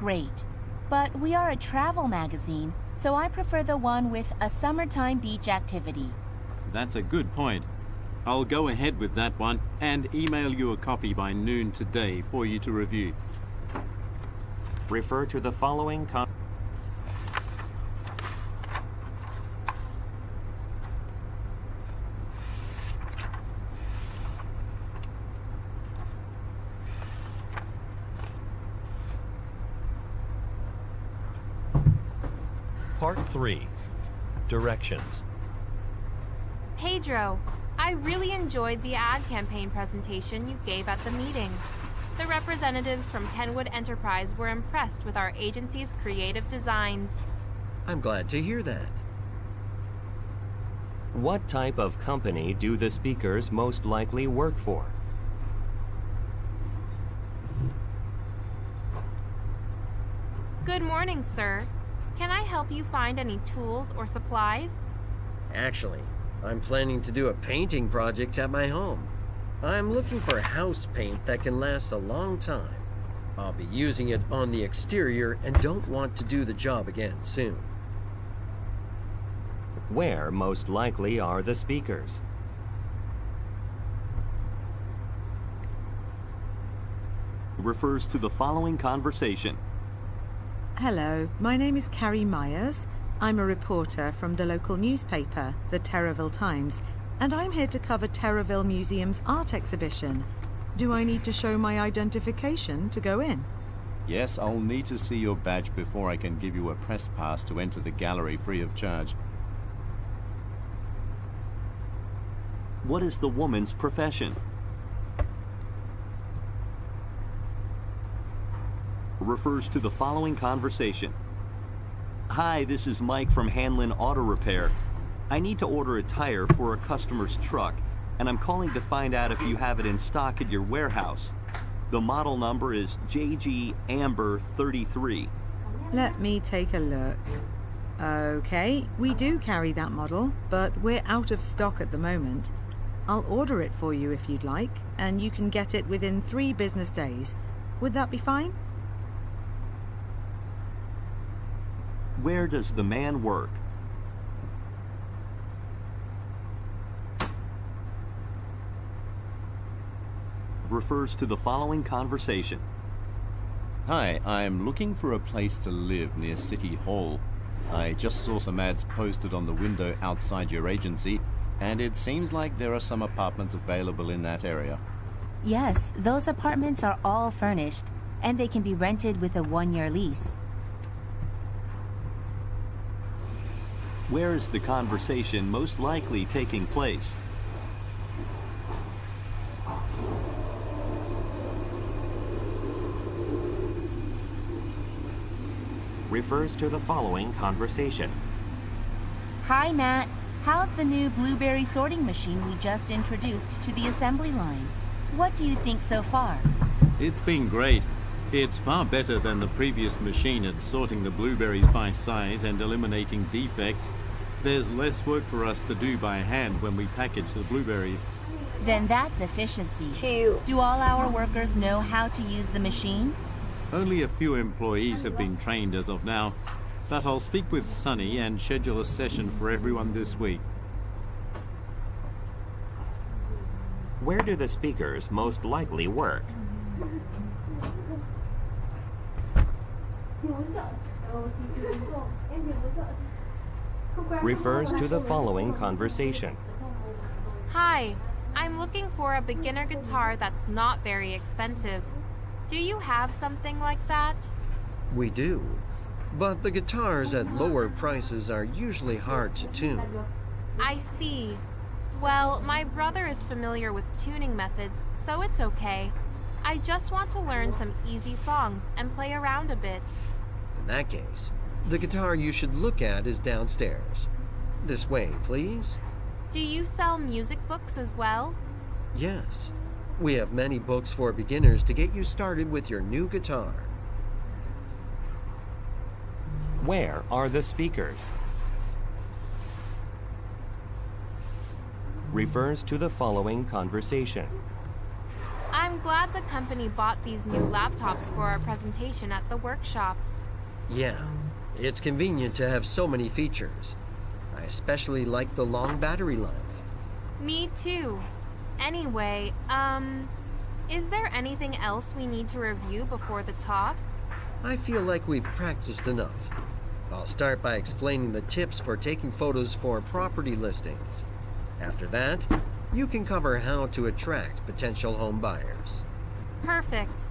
great. But we are a travel magazine, so I prefer the one with a summertime beach activity. That's a good point. I'll go ahead with that one and email you a copy by noon today for you to review. Refer to the following Part 3. Directions. Pedro, I really enjoyed the ad campaign presentation you gave at the meeting. The representatives from Kenwood Enterprise were impressed with our agency's creative designs. I'm glad to hear that. What type of company do the speakers most likely work for? Good morning, sir. Can I help you find any tools or supplies? Actually, I'm planning to do a painting project at my home. I'm looking for house paint that can last a long time. I'll be using it on the exterior and don't want to do the job again soon. Where most likely are the speakers? Refers to the following conversation. Hello, my name is Carrie Myers. I'm a reporter from the local newspaper, the Terraville Times, and I'm here to cover Terraville Museum's art exhibition. Do I need to show my identification to go in? Yes, I'll need to see your badge before I can give you a press pass to enter the gallery free of charge. What is the woman's profession? Refers to the following conversation. Hi, this is Mike from Hanlon Auto Repair. I need to order a tire for a customer's truck, and I'm calling to find out if you have it in stock at your warehouse. The model number is JG Amber 33. Let me take a look. Okay, we do carry that model, but we're out of stock at the moment. I'll order it for you if you'd like, and you can get it within 3 business days. Would that be fine? Where does the man work? Refers to the following conversation. Hi, I'm looking for a place to live near City Hall. I just saw some ads posted on the window outside your agency, and it seems like there are some apartments available in that area. Yes, those apartments are all furnished, and they can be rented with a 1-year lease. Where is the conversation most likely taking place? Refers to the following conversation. Hi, Matt. How's the new blueberry sorting machine we just introduced to the assembly line? What do you think so far? It's been great. It's far better than the previous machine at sorting the blueberries by size and eliminating defects. There's less work for us to do by hand when we package the blueberries. Then that's efficiency. Do all our workers know how to use the machine? Only a few employees have been trained as of now, but I'll speak with Sunny and schedule a session for everyone this week. Where do the speakers most likely work? Refers to the following conversation. Hi, I'm looking for a beginner guitar that's not very expensive. Do you have something like that? We do, but the guitars at lower prices are usually hard to tune. I see. Well, my brother is familiar with tuning methods, so it's okay. I just want to learn some easy songs and play around a bit. In that case, the guitar you should look at is downstairs. This way, please. Do you sell music books as well? Yes. We have many books for beginners to get you started with your new guitar. Where are the speakers? Refers to the following conversation. I'm I'm glad the company bought these new laptops for our presentation at the workshop. Yeah, it's convenient to have so many features. I especially like the long battery life. Me too. Anyway, is there anything else we need to review before the talk? I feel like we've practiced enough. I'll start by explaining the tips for taking photos for property listings. After that, you can cover how to attract potential home buyers. Perfect.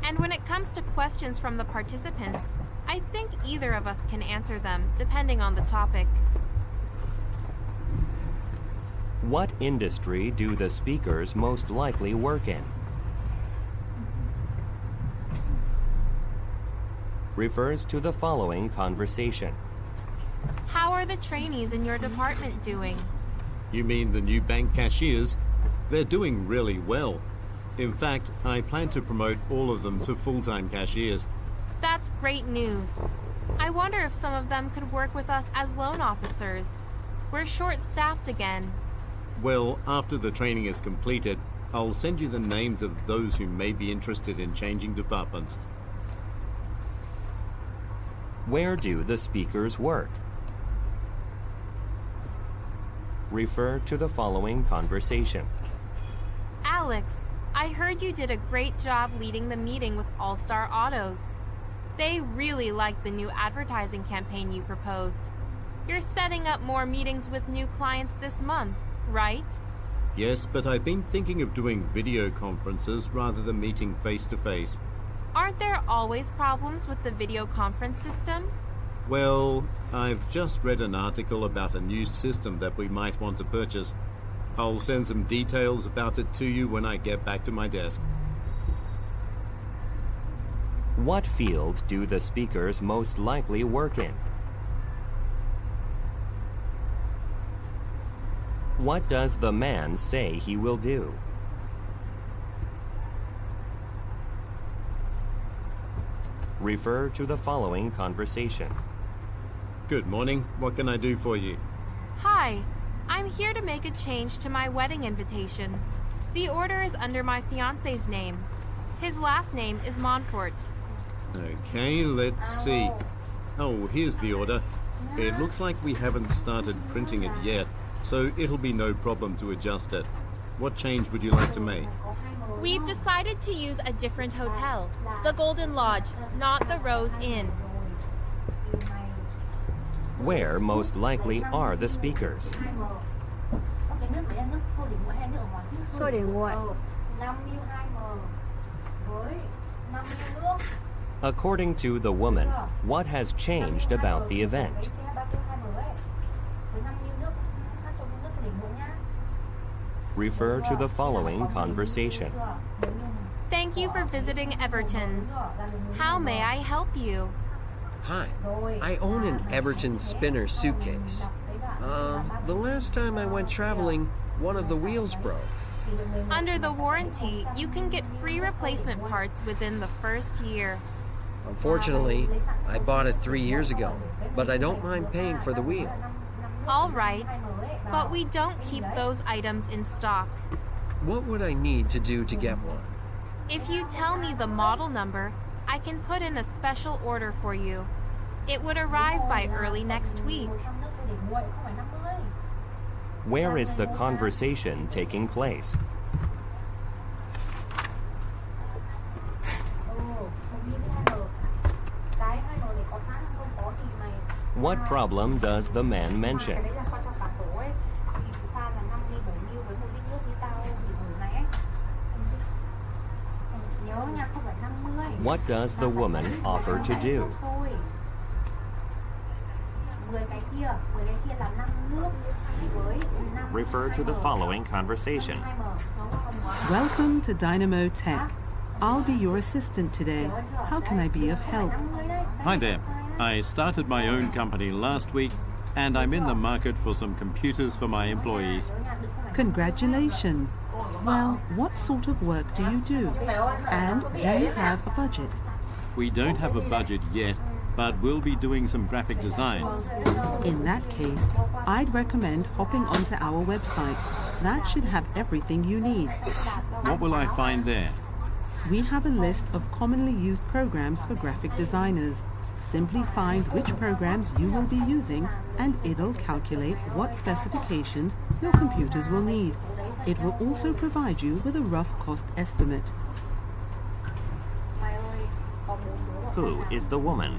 And when it comes to questions from the participants, I think either of us can answer them, depending on the topic. What industry do the speakers most likely work in? Refers to the following conversation. How are the trainees in your department doing? You mean the new bank cashiers? They're doing really well. In fact, I plan to promote all of them to full-time cashiers. That's great news. I wonder if some of them could work with us as loan officers. We're short-staffed again. Well, after the training is completed, I'll send you the names of those who may be interested in changing departments. Where do the speakers work? Refer to the following conversation. Alex, I heard you did a great job leading the meeting with All Star Autos. They really liked the new advertising campaign you proposed. You're setting up more meetings with new clients this month, right? Yes, but I've been thinking of doing video conferences rather than meeting face-to-face. Aren't there always problems with the video conference system? Well, I've just read an article about a new system that we might want to purchase. I'll send some details about it to you when I get back to my desk. What field do the speakers most likely work in? What does the man say he will do? Refer to the following conversation. Good morning. What can I do for you? Hi, I'm here to make a change to my wedding invitation. The order is under my fiancé's name. His last name is Montfort. Okay, let's see. Oh, here's the order. It looks like we haven't started printing it yet, so it'll be no problem to adjust it. What change would you like to make? We've decided to use a different hotel, the Golden Lodge, not the Rose Inn. Where most likely are the speakers? Số điện thoại. According to the woman, what has changed about the event? Refer to the following conversation. Thank you for visiting Everton's. How may I help you? Hi, I own an Everton spinner suitcase. The last time I went traveling, one of the wheels broke. Under the warranty, you can get free replacement parts within the first year. Unfortunately, I bought it 3 years ago, but I don't mind paying for the wheel. All right, but we don't keep those items in stock. What would I need to do to get one? If you tell me the model number, I can put in a special order for you. It would arrive by early next week. Where is the conversation taking place? What problem does the man mention? What does the woman offer to do? Refer to the following conversation. Welcome to Dynamo Tech. I'll be your assistant today. How can I be of help? Hi there. I started my own company last week, and I'm in the market for some computers for my employees. Congratulations. Well, what sort of work do you do? And do you have a budget? We don't have a budget yet, but we'll be doing some graphic designs. In that case, I'd recommend hopping onto our website. That should have everything you need. What will I find there? We have a list of commonly used programs for graphic designers. Simply find which programs you will be using and it'll calculate what specifications your computers will need. It will also provide you with a rough cost estimate. Who is the woman?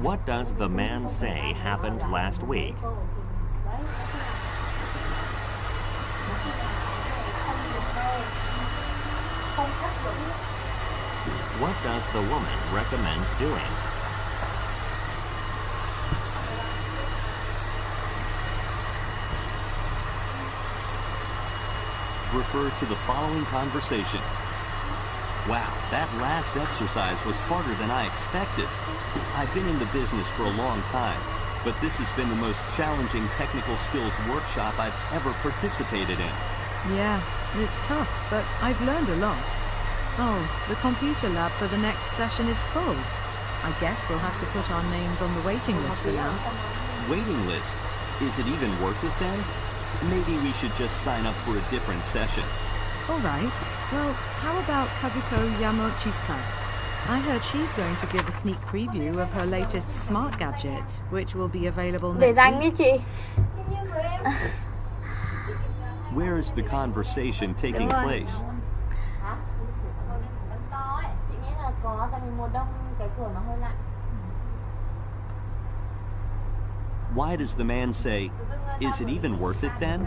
What does the man say happened last week? What does the woman recommend doing? Refer to the following conversation. Wow, that last exercise was harder than I expected. I've been in the business for a long time, but this has been the most challenging technical skills workshop I've ever participated in. Yeah, it's tough, but I've learned a lot. Oh, the computer lab for the next session is full. I guess we'll have to put our names on the waiting list for now. Waiting list? Is it even worth it then? Maybe we should just sign up for a different session. All right. Well, how about Kazuko Yamauchi's class? I heard she's going to give a sneak preview of her latest smart gadget, which will be available Để next dành week. đi chị. Where is the conversation taking Đúng rồi. place? Chị nghĩ là có, tại vì mùa đông cái cửa nó hơi lạnh. Why does the man say, is it even worth it then?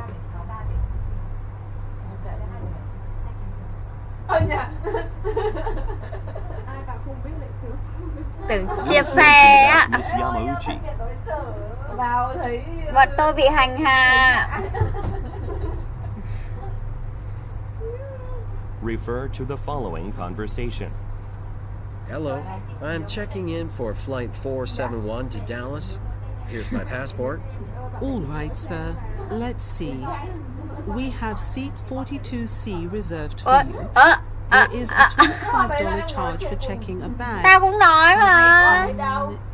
Tưởng What chia information phe á. about Miss Yamauchi? Bọn tôi bị hành hạ. Refer to the following conversation. Hello, I'm checking in for flight 471 to Dallas. Here's my passport. All right, sir. Let's see. We have seat 42C reserved for you. There is a $25 charge for checking a bag. Tao cũng nói mà.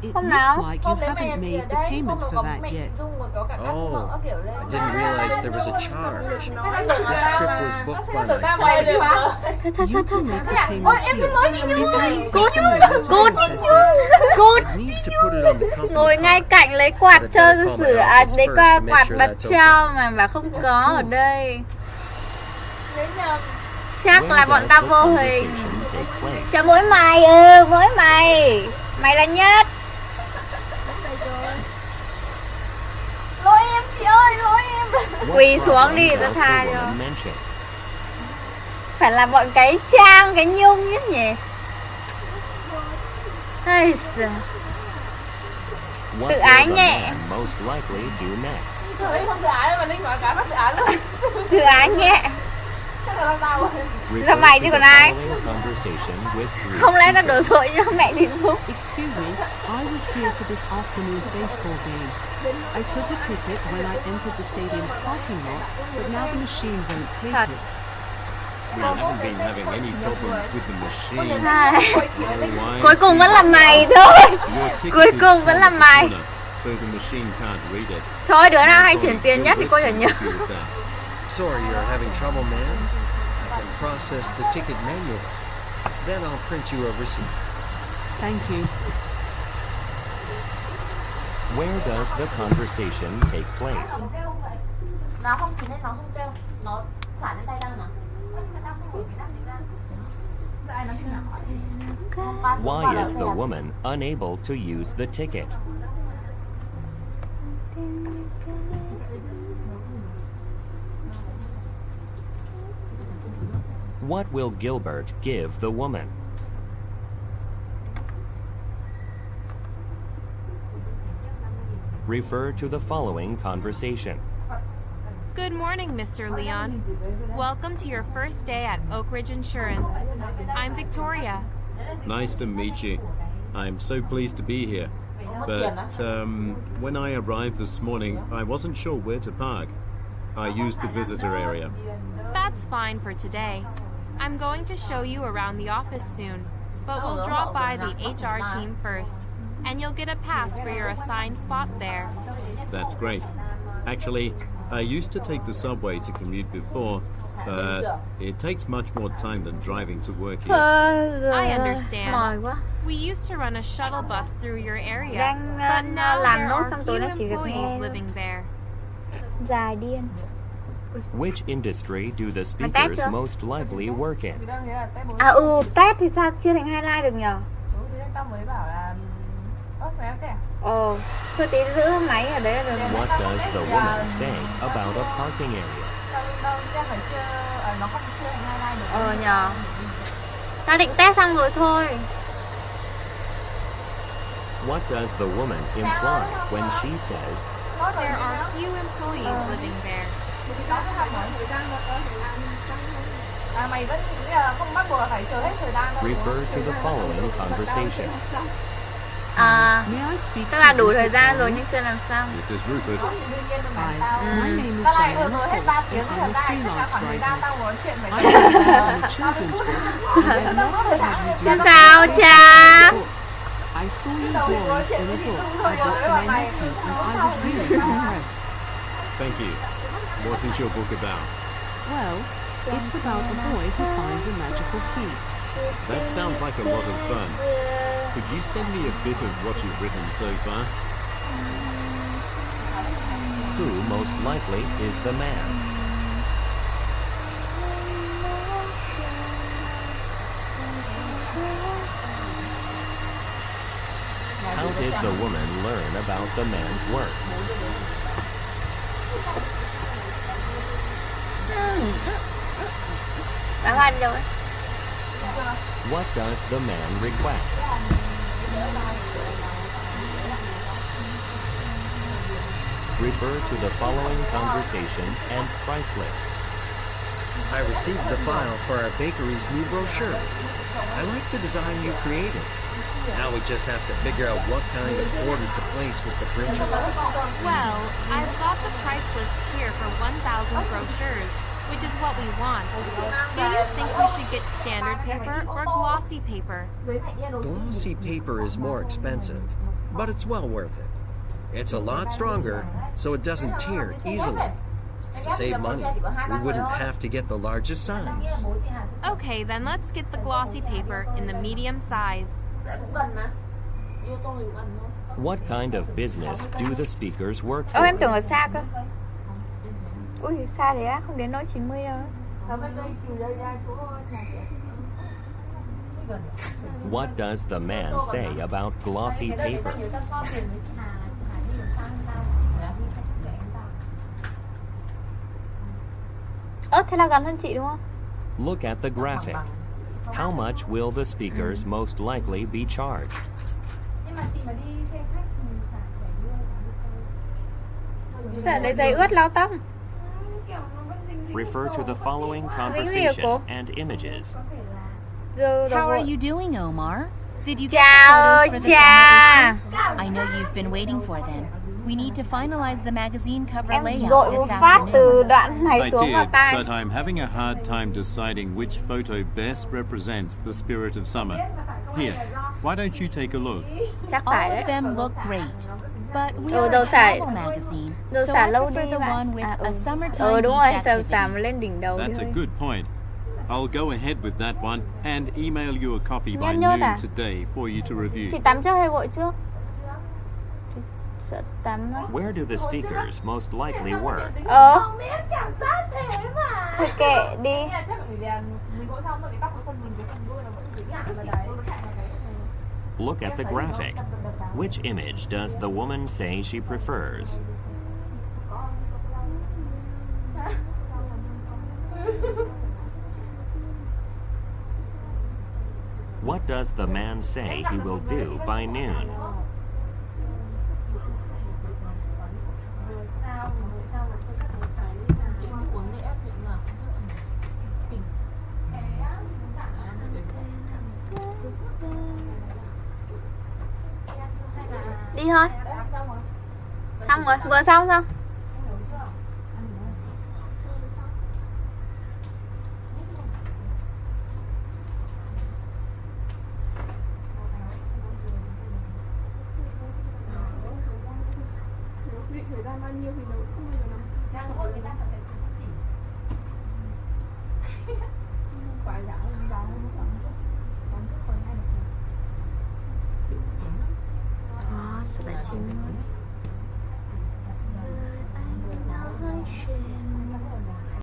It Hôm looks nào? like you haven't made the payment for that yet. Oh, I didn't realize there was a charge. This trip was booked by my Thôi thôi You thôi thôi. can make the payment here. It may take Cút, a moment to cút, process it. cút. I need to put it on the company Ngồi ngay card. cạnh lấy quạt cho sửa lấy qua quạt bật cho mà bảo không có ở đây. Chắc Where là bọn does tao the vô hình. conversation take place? Cho mỗi mày, mỗi mày. Mày là nhất. Lỗi em chị ơi, lỗi em. What Quỳ xuống problem đi, tao does the tha cho. woman mention? Phải là bọn cái Trang, cái Nhung nhất nhỉ. Ây giời. What Tự will ái the nhẹ. man most likely do next? Tự ái nhẹ. Refer mày to chứ the còn ai? following conversation with three Không lẽ tao đổ speakers. tội cho mẹ Đình Phúc? Excuse me, I was here for this afternoon's baseball game. I took a ticket when I entered the stadium's parking lot, but now the machine won't take Thật. it. We haven't been having any problems with the machine. Này. Why Cuối is cùng it vẫn là that mày thôi. your ticket Cuối is cùng vẫn on là the mày. corner, so the machine can't read it? Thôi đứa nào hay Sorry, chuyển tiền nhất thì we'll cô chả nhớ. help you with that. Sorry you're having trouble, man. I can process the ticket manually. Then I'll print you a receipt. Thank you. Where does the conversation take place? Nó không thì nên nó không kêu, nó xả lên tay tao mà. Why is the woman unable to use the ticket? What will Gilbert give the woman? Refer to the following conversation. Good morning, Mr. Leon. Welcome to your first day at Oak Ridge Insurance. I'm Victoria. Nice to meet you. I'm so pleased to be here. But when I arrived this morning, I wasn't sure where to park. I used the visitor area. That's fine for today. I'm going to show you around the office soon, but we'll drop by the HR team first, and you'll get a pass for your assigned spot there. That's great. Actually, I used to take the subway to commute before, but it takes much more time than driving to work here. I Mỏi understand. quá. We used to run a shuttle bus through your area, Đang but now làm there nốt are xong few tối nay chỉ việc employees nghe. living there. Dài điên. Which industry do the test speakers chưa? most likely work in? À test thì sao chia thành hai line được nhở? Thôi tí giữ máy ở đấy là được. What does the woman say about a parking area? Nhờ. Tao định test xong rồi thôi. What does the woman imply when she says, There are few employees living there. refer to the following conversation? May I speak Tức to là đủ Rupert thời gian rồi now? nhưng chưa làm xong. This is Rupert. Hi, my name is Diana Cole, and I'm a freelance writer. I work on a children's book, and I'd love to have you do Chứ sao cha? I saw your drawings in a book I got for my nephew, and I was really impressed. Thank you. What is your book about? Well, it's about a boy who finds a magical key. That sounds like a lot of fun. Could you send me a bit of what you've written so far? Who most likely is the man? How did the woman learn about the man's work? Đã hoàn rồi. What does the man request? Refer to the following conversation and price list. I received the file for our bakery's new brochure. I like the design you created. Now we just have to figure out what kind of order to place with the printer. Well, I've got the price list here for 1,000 brochures, which is what we want. Do you think we should get standard paper or glossy paper? Glossy paper is more expensive, but it's well worth it. It's a lot stronger, so it doesn't tear easily. To save money, we wouldn't have to get the largest size. Okay, then let's get the glossy paper in the medium size. What kind of business do the speakers work Em tưởng for? ở xa cơ. Ui, xa đấy á, không đến nỗi 90 đâu. What does the man say about glossy paper? Thế là gần hơn chị đúng không? Look at the graphic. How much will the speakers most likely be charged? Sợ lấy giấy ướt lau tóc. Refer to the following cô? conversation and images. How are you doing, Omar? Did you get the Chào photos for the cha. summer issue? I know you've been waiting for them. We need to finalize the magazine cover Em layout dội this một phát từ afternoon. đoạn này I xuống vào did, tai. but I'm having a hard time deciding which photo best represents the spirit of summer. Here, why don't you take a look? Chắc phải All đấy. of them look great, but we Ừ, are dầu a xả- travel magazine, Dầu so xả I lâu prefer đi the bạn. one with a summertime đúng rồi, beach dầu xả activity. mà lên đỉnh đầu đi That's a thôi. good point. I'll go ahead with that one and email you a copy by Nhanh nhốt noon à? today for you to review. Chị tắm trước hay gội trước? Chị sợ tắm á. Where do the speakers most likely work? Thôi kệ đi. Look at the graphic. Which image does the woman say she prefers? What does the man say he will do by noon? Đi thôi. Xong rồi, vừa xong xong. nhiều thì nấu